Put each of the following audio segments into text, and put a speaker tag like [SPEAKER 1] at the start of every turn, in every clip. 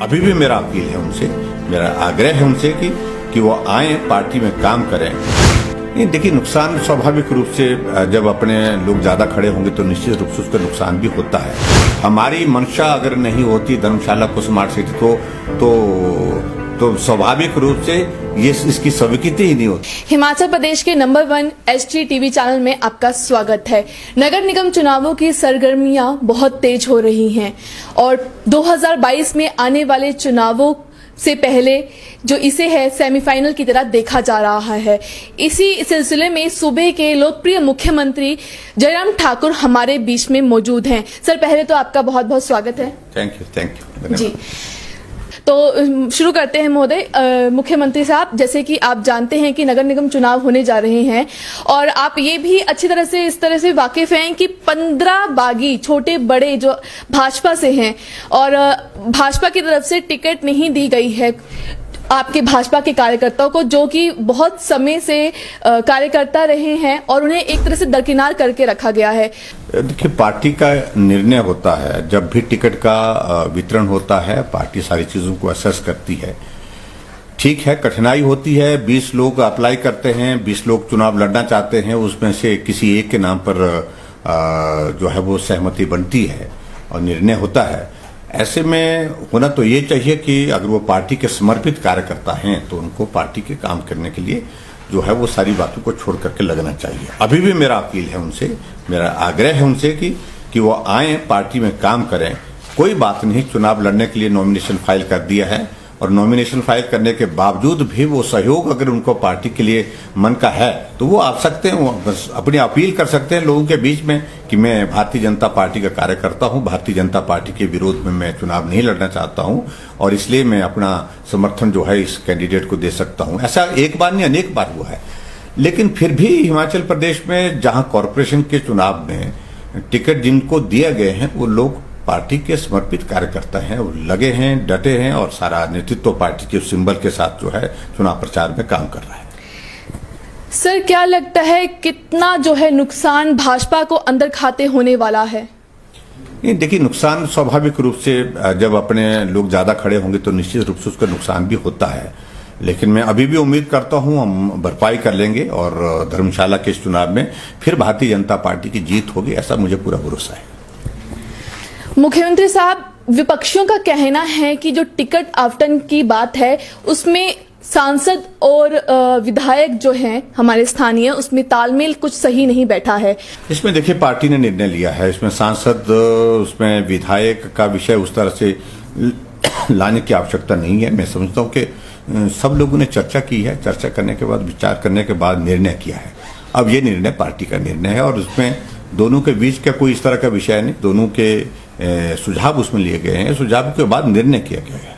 [SPEAKER 1] अभी भी मेरा अपील है उनसे, मेरा आग्रह है उनसे कि वो आए, पार्टी में काम करें। नहीं देखिए, नुकसान स्वाभाविक रूप से जब अपने लोग ज्यादा खड़े होंगे तो निश्चित रूप से उसका नुकसान भी होता है। हमारी मंशा अगर नहीं होती धर्मशाला को स्मार्ट सिटी तो स्वाभाविक रूप से ये इसकी स्वीकृति ही नहीं होती।
[SPEAKER 2] हिमाचल प्रदेश के नंबर 1 HT टीवी चैनल में आपका स्वागत है। नगर निगम चुनावों की सरगर्मियां बहुत तेज हो रही हैं और 2022 में आने वाले चुनावों से पहले जो इसे है सेमीफाइनल की तरह देखा जा रहा है। इसी सिलसिले में सूबे के लोकप्रिय मुख्यमंत्री जयराम ठाकुर हमारे बीच में मौजूद हैं। सर, पहले तो आपका बहुत बहुत स्वागत है।
[SPEAKER 1] थैंक यू
[SPEAKER 2] जी। तो शुरू करते हैं महोदय। मुख्यमंत्री साहब, जैसे कि आप जानते हैं कि नगर निगम चुनाव होने जा रहे हैं और आप ये भी अच्छी तरह से इस तरह से वाकिफ हैं कि 15 बागी छोटे बड़े जो भाजपा से हैं और भाजपा की तरफ से टिकट नहीं दी गई है आपके भाजपा के कार्यकर्ताओं को, जो कि बहुत समय से कार्यकर्ता रहे हैं और उन्हें एक तरह से दरकिनार करके रखा गया है।
[SPEAKER 1] देखिए, पार्टी का निर्णय होता है, जब भी टिकट का वितरण होता है पार्टी सारी चीजों को असेस करती है। ठीक है, कठिनाई होती है, 20 लोग अप्लाई करते हैं, 20 लोग चुनाव लड़ना चाहते हैं, उसमें से किसी एक के नाम पर जो है वो सहमति बनती है और निर्णय होता है। ऐसे में होना तो ये चाहिए कि अगर वो पार्टी के समर्पित कार्यकर्ता हैं तो उनको पार्टी के काम करने के लिए जो है वो सारी बातों को छोड़ करके लगना चाहिए। अभी भी मेरा अपील है उनसे, मेरा आग्रह है उनसे कि वो आए, पार्टी में काम करें। कोई बात नहीं, चुनाव लड़ने के लिए नॉमिनेशन फाइल कर दिया है और नॉमिनेशन फाइल करने के बावजूद भी वो सहयोग अगर उनको पार्टी के लिए मन का है तो वो आ सकते हैं, वो बस अपनी अपील कर सकते हैं लोगों के बीच में कि मैं भारतीय जनता पार्टी का कार्यकर्ता हूं, भारतीय जनता पार्टी के विरोध में मैं चुनाव नहीं लड़ना चाहता हूं और इसलिए मैं अपना समर्थन जो है इस कैंडिडेट को दे सकता हूं। ऐसा एक बार नहीं अनेक बार हुआ है। लेकिन फिर भी हिमाचल प्रदेश में जहां कॉरपोरेशन के चुनाव में टिकट जिनको दिए गए हैं वो लोग पार्टी के समर्पित कार्यकर्ता हैं, वो लगे हैं, डटे हैं और सारा नेतृत्व पार्टी के सिंबल के साथ जो है चुनाव प्रचार में काम कर रहा है।
[SPEAKER 2] सर, क्या लगता है कितना जो है नुकसान भाजपा को अंदर खाते होने वाला है?
[SPEAKER 1] नहीं देखिए, नुकसान स्वाभाविक रूप से जब अपने लोग ज्यादा खड़े होंगे तो निश्चित रूप से उसका नुकसान भी होता है। लेकिन मैं अभी भी उम्मीद करता हूं हम भरपाई कर लेंगे और धर्मशाला के इस चुनाव में फिर भारतीय जनता पार्टी की जीत होगी, ऐसा मुझे पूरा भरोसा है।
[SPEAKER 2] मुख्यमंत्री साहब, विपक्षियों का कहना है कि जो टिकट आवंटन की बात है उसमें सांसद और विधायक जो हैं हमारे स्थानीय, उसमें तालमेल कुछ सही नहीं बैठा है। इसमें
[SPEAKER 1] देखिए, पार्टी ने निर्णय लिया है, इसमें सांसद, उसमें विधायक का विषय उस तरह से लाने की आवश्यकता नहीं है। मैं समझता हूं कि सब लोगों ने चर्चा की है, चर्चा करने के बाद, विचार करने के बाद निर्णय किया है। अब ये निर्णय पार्टी का निर्णय है और उसमें दोनों के बीच का कोई इस तरह का विषय नहीं, दोनों के सुझाव उसमें लिए गए हैं, सुझाव के बाद निर्णय किया गया है।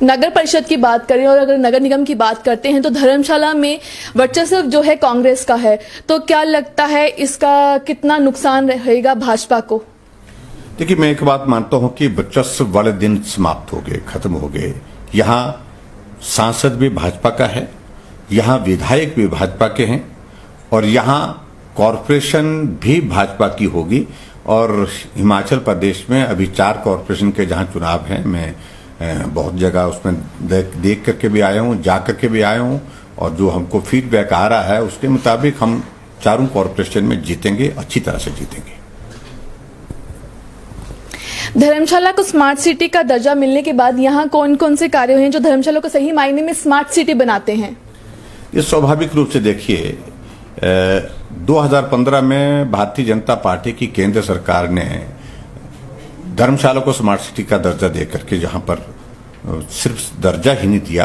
[SPEAKER 2] नगर परिषद की बात करें और अगर नगर निगम की बात करते हैं तो धर्मशाला में वर्चस्व जो है कांग्रेस का है, तो क्या लगता है इसका कितना नुकसान रहेगा भाजपा को?
[SPEAKER 1] देखिए, मैं एक बात मानता हूं कि वर्चस्व वाले दिन समाप्त हो गए, खत्म हो गए। यहां सांसद भी भाजपा का है, यहां विधायक भी भाजपा के हैं और यहां कॉरपोरेशन भी भाजपा की होगी। और हिमाचल प्रदेश में अभी 4 कॉरपोरेशन के जहां चुनाव हैं, मैं बहुत जगह उसमें देख करके भी आया हूं, जा करके भी आया हूं और जो हमको फीडबैक आ रहा है उसके मुताबिक हम 4 कॉरपोरेशन में जीतेंगे, अच्छी तरह से जीतेंगे।
[SPEAKER 2] धर्मशाला को स्मार्ट सिटी का दर्जा मिलने के बाद यहाँ कौन कौन से कार्य हैं जो धर्मशाला को सही मायने में स्मार्ट सिटी बनाते हैं?
[SPEAKER 1] ये स्वाभाविक रूप से देखिए, 2015 में भारतीय जनता पार्टी की केंद्र सरकार ने धर्मशाला को स्मार्ट सिटी का दर्जा देकर के, जहां पर सिर्फ दर्जा ही नहीं दिया,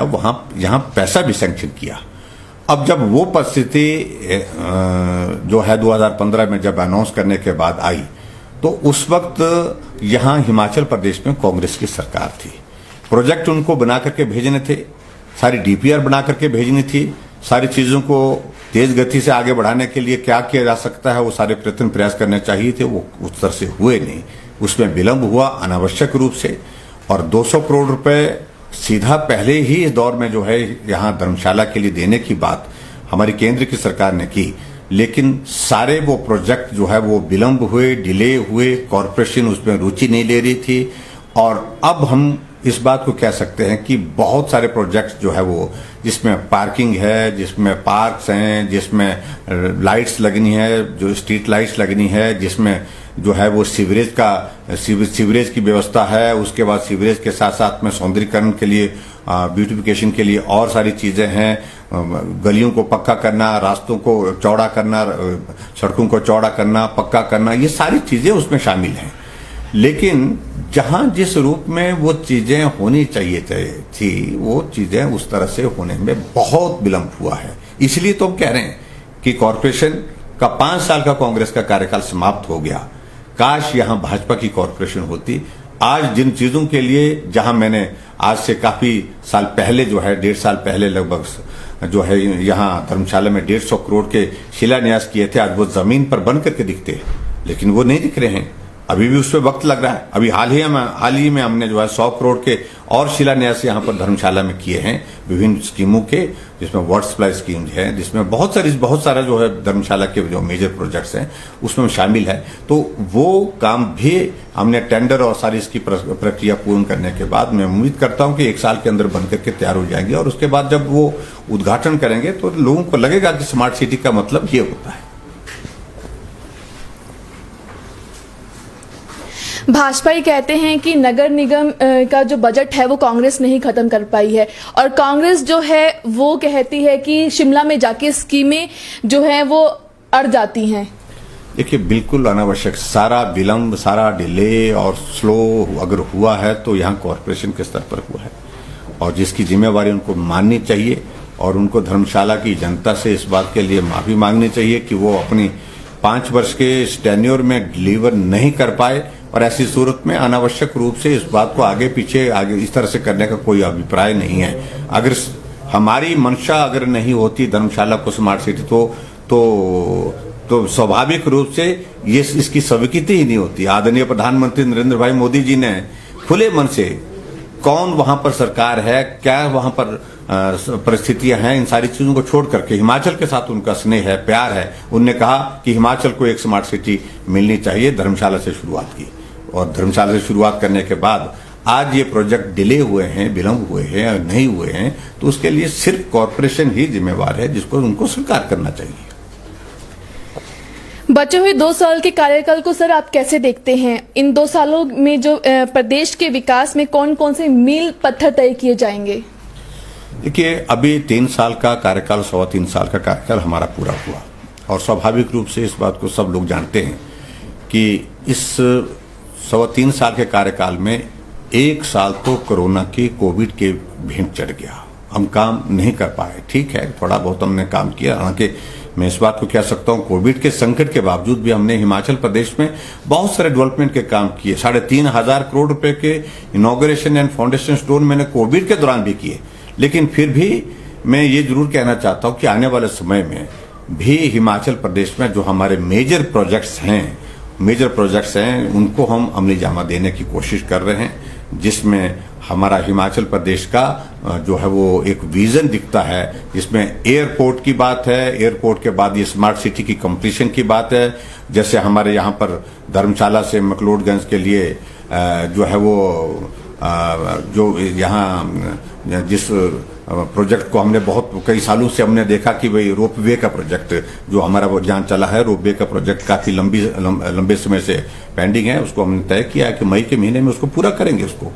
[SPEAKER 1] यहां पैसा भी सैंक्शन किया। अब जब वो परिस्थिति जो है 2015 में जब अनाउंस करने के बाद आई तो उस वक्त यहां हिमाचल प्रदेश में कांग्रेस की सरकार थी। प्रोजेक्ट उनको बना करके भेजने थे, सारी DPR बना करके भेजनी थी, सारी चीजों को तेज गति से आगे बढ़ाने के लिए क्या किया जा सकता है वो सारे प्रयास करने चाहिए थे, वो उस तरह से हुए नहीं। उसमें विलंब हुआ अनावश्यक रूप से और 200 करोड़ रुपए सीधा पहले ही इस दौर में जो है यहाँ धर्मशाला के लिए देने की बात हमारी केंद्र की सरकार ने की। लेकिन सारे वो प्रोजेक्ट जो है वो विलंब हुए, डिले हुए, कॉरपोरेशन उसमें रुचि नहीं ले रही थी। और अब हम इस बात को कह सकते हैं कि बहुत सारे प्रोजेक्ट्स जो है वो, जिसमें पार्किंग है, जिसमें पार्क्स हैं, जिसमें लाइट्स लगनी है, जो स्ट्रीट लाइट्स लगनी है, जिसमें जो है वो सीवरेज की व्यवस्था है, उसके बाद सीवरेज के साथ साथ में सौंदर्यीकरण के लिए, ब्यूटिफिकेशन के लिए और सारी चीजें हैं, गलियों को पक्का करना, रास्तों को चौड़ा करना, सड़कों को चौड़ा करना, पक्का करना, ये सारी चीजें उसमें शामिल हैं। लेकिन जहां जिस रूप में वो चीजें होनी चाहिए थी, वो चीजें उस तरह से होने में बहुत विलंब हुआ है। इसलिए तो हम कह रहे हैं कि कॉरपोरेशन का 5 साल का कांग्रेस का कार्यकाल समाप्त हो गया। काश यहां भाजपा की कॉरपोरेशन होती। आज जिन चीजों के लिए, जहां मैंने आज से काफी साल पहले जो है, 1.5 साल पहले लगभग जो है, यहां धर्मशाला में 150 करोड़ के शिलान्यास किए थे, आज वो जमीन पर बन करके दिखते हैं, लेकिन वो नहीं दिख रहे हैं। अभी भी उस पर वक्त लग रहा है। अभी हाल ही में हमने जो है 100 करोड़ के और शिलान्यास यहाँ पर धर्मशाला में किए हैं, विभिन्न स्कीमों के, जिसमें वाटर सप्लाई स्कीम है, जिसमें बहुत सारा जो है धर्मशाला के जो मेजर प्रोजेक्ट्स हैं उसमें शामिल है। तो वो काम भी हमने टेंडर और सारी इसकी प्रक्रिया पूर्ण करने के बाद मैं उम्मीद करता हूं कि 1 साल के अंदर बनकर के तैयार हो जाएंगे। और उसके बाद जब वो उद्घाटन करेंगे तो लोगों को लगेगा कि स्मार्ट सिटी का मतलब ये होता है।
[SPEAKER 2] भाजपा ही कहते हैं कि नगर निगम का जो बजट है वो कांग्रेस नहीं खत्म कर पाई है, और कांग्रेस जो है वो कहती है कि शिमला में जाके स्कीमें जो है वो अड़ जाती हैं।
[SPEAKER 1] देखिए, बिल्कुल अनावश्यक सारा विलंब, सारा डिले और स्लो अगर हुआ है तो यहाँ कॉरपोरेशन के स्तर पर हुआ है, और जिसकी जिम्मेवारी उनको माननी चाहिए। और उनको धर्मशाला की जनता से इस बात के लिए माफी मांगनी चाहिए कि वो अपनी 5 वर्ष के टेन्योर में डिलीवर नहीं कर पाए। और ऐसी सूरत में अनावश्यक रूप से इस बात को आगे इस तरह से करने का कोई अभिप्राय नहीं है। अगर हमारी मंशा अगर नहीं होती धर्मशाला को स्मार्ट सिटी तो स्वाभाविक रूप से ये इसकी स्वीकृति ही नहीं होती। आदरणीय प्रधानमंत्री नरेंद्र भाई मोदी जी ने खुले मन से, कौन वहां पर सरकार है, क्या वहां पर परिस्थितियां हैं, इन सारी चीजों को छोड़ करके हिमाचल के साथ उनका स्नेह है, प्यार है। उनने कहा कि हिमाचल को एक स्मार्ट सिटी मिलनी चाहिए, धर्मशाला से शुरुआत की। और धर्मशाला से शुरुआत करने के बाद आज ये प्रोजेक्ट डिले हुए हैं, विलंब हुए हैं और नहीं हुए हैं, तो उसके लिए सिर्फ कॉरपोरेशन ही जिम्मेवार है, जिसको उनको स्वीकार करना चाहिए।
[SPEAKER 2] बचे हुए 2 साल के कार्यकाल को सर आप कैसे देखते हैं? इन 2 सालों में जो प्रदेश के विकास में कौन कौन से मील पत्थर तय किए जाएंगे?
[SPEAKER 1] देखिए, अभी 3 साल का कार्यकाल, 3.25 साल का कार्यकाल हमारा पूरा हुआ, और स्वाभाविक रूप से इस बात को सब लोग जानते हैं कि इस 3.25 साल के कार्यकाल में 1 साल तो कोरोना की, कोविड के भेंट चढ़ गया। हम काम नहीं कर पाए। ठीक है, थोड़ा बहुत हमने काम किया, हालांकि मैं इस बात को कह सकता हूं कोविड के संकट के बावजूद भी हमने हिमाचल प्रदेश में बहुत सारे डेवलपमेंट के काम किए। 3,500 करोड़ रुपए के इनॉग्रेशन एंड फाउंडेशन स्टोन मैंने कोविड के दौरान भी किए। लेकिन फिर भी मैं ये जरूर कहना चाहता हूं कि आने वाले समय में भी हिमाचल प्रदेश में जो हमारे मेजर प्रोजेक्ट्स हैं, उनको हम अमली जामा देने की कोशिश कर रहे हैं, जिसमें हमारा हिमाचल प्रदेश का जो है वो एक विजन दिखता है, जिसमें एयरपोर्ट की बात है, एयरपोर्ट के बाद ये स्मार्ट सिटी की कंप्लीशन की बात है। जैसे हमारे यहाँ पर धर्मशाला से मकलोडगंज के लिए जो है वो जो यहाँ जिस प्रोजेक्ट को हमने बहुत कई सालों से हमने देखा कि भाई रोपवे का प्रोजेक्ट जो हमारा वो जान चला है, रोपवे का प्रोजेक्ट काफी लंबे समय से पेंडिंग है, उसको हमने तय किया है कि मई के महीने में उसको पूरा करेंगे उसको।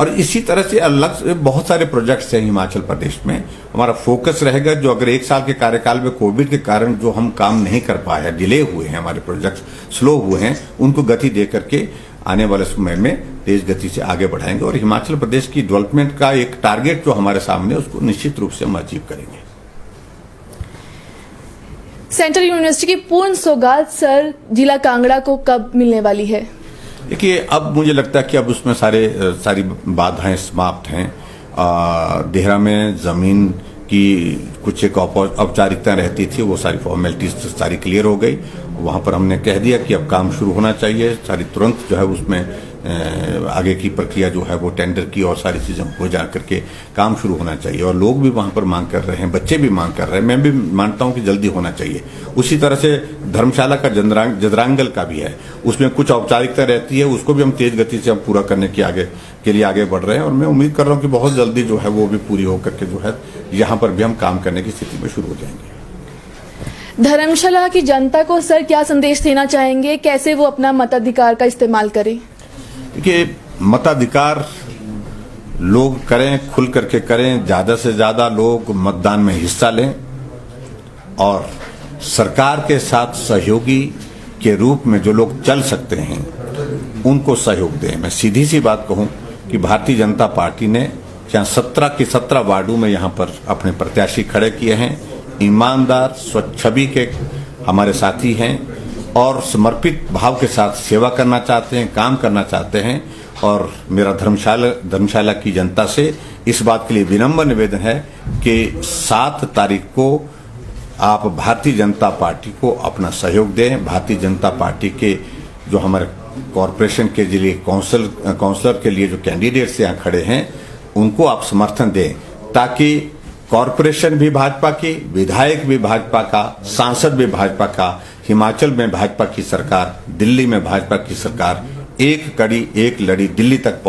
[SPEAKER 1] और इसी तरह से अलग से बहुत सारे प्रोजेक्ट्स हैं हिमाचल प्रदेश में। हमारा फोकस रहेगा, जो अगर 1 साल के कार्यकाल में कोविड के कारण जो हम काम नहीं कर पाए हैं, डिले हुए हैं, हमारे प्रोजेक्ट्स स्लो हुए हैं, उनको गति दे करके आने वाले समय में तेज गति से आगे बढ़ाएंगे। और हिमाचल प्रदेश की डेवलपमेंट का एक टारगेट जो हमारे सामने, उसको निश्चित रूप से हम अचीव करेंगे।
[SPEAKER 2] सेंट्रल यूनिवर्सिटी की पूर्ण सौगात सर जिला कांगड़ा को कब मिलने वाली है?
[SPEAKER 1] देखिए, अब मुझे लगता है कि अब उसमें सारी बाधाएं समाप्त हैं। देहरा में जमीन की कुछ एक औपचारिकता रहती थी, वो सारी फॉर्मेलिटीज सारी क्लियर हो गई। वहां पर हमने कह दिया कि अब काम शुरू होना चाहिए, सारी तुरंत जो है उसमें आगे की प्रक्रिया जो है वो टेंडर की और सारी चीजें हो जा करके काम शुरू होना चाहिए। और लोग भी वहां पर मांग कर रहे हैं, बच्चे भी मांग कर रहे हैं, मैं भी मानता हूं कि जल्दी होना चाहिए। उसी तरह से धर्मशाला का जदरांगल का भी है, उसमें कुछ औपचारिकता रहती है, उसको भी हम तेज गति से हम पूरा करने के लिए आगे बढ़ रहे हैं। और मैं उम्मीद कर रहा हूं कि बहुत जल्दी जो है वो भी पूरी होकर के जो है यहाँ पर भी हम काम करने की स्थिति में शुरू हो जाएंगे।
[SPEAKER 2] धर्मशाला की जनता को सर क्या संदेश देना चाहेंगे, कैसे वो अपना मताधिकार का इस्तेमाल करें?
[SPEAKER 1] देखिए, मताधिकार लोग करें, खुल करके करें, ज्यादा से ज्यादा लोग मतदान में हिस्सा लें और सरकार के साथ सहयोगी के रूप में जो लोग चल सकते हैं उनको सहयोग दें। मैं सीधी सी बात कहूं कि भारतीय जनता पार्टी ने यहाँ 17 के 17 वार्डों में यहाँ पर अपने प्रत्याशी खड़े किए हैं। ईमानदार, स्वच्छ छवि के हमारे साथी हैं और समर्पित भाव के साथ सेवा करना चाहते हैं, काम करना चाहते हैं। और मेरा धर्मशाला की जनता से इस बात के लिए विनम्र निवेदन है कि 7 तारीख को आप भारतीय जनता पार्टी को अपना सहयोग दें। भारतीय जनता पार्टी के जो हमारे कॉरपोरेशन के लिए काउंसलर के लिए जो कैंडिडेट्स यहाँ खड़े हैं उनको आप समर्थन दें, ताकि कॉरपोरेशन भी भाजपा की, विधायक भी भाजपा का, सांसद भी भाजपा का, हिमाचल में भाजपा की सरकार, दिल्ली में भाजपा की सरकार एक कड़ी एक लड़ी दिल्ली तक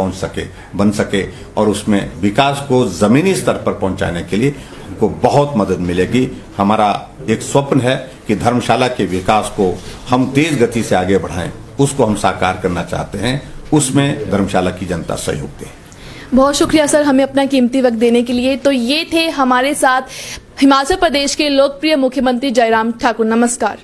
[SPEAKER 1] बन सके और उसमें विकास को जमीनी स्तर पर पहुंचाने के लिए हमको बहुत मदद मिलेगी। हमारा एक स्वप्न है कि धर्मशाला के विकास को हम तेज गति से आगे बढ़ाएं, उसको हम साकार करना चाहते हैं। उसमें धर्मशाला की जनता सहयोग दे।
[SPEAKER 2] बहुत शुक्रिया सर हमें अपना कीमती वक्त देने के लिए। तो ये थे हमारे साथ हिमाचल प्रदेश के लोकप्रिय मुख्यमंत्री जयराम ठाकुर। नमस्कार।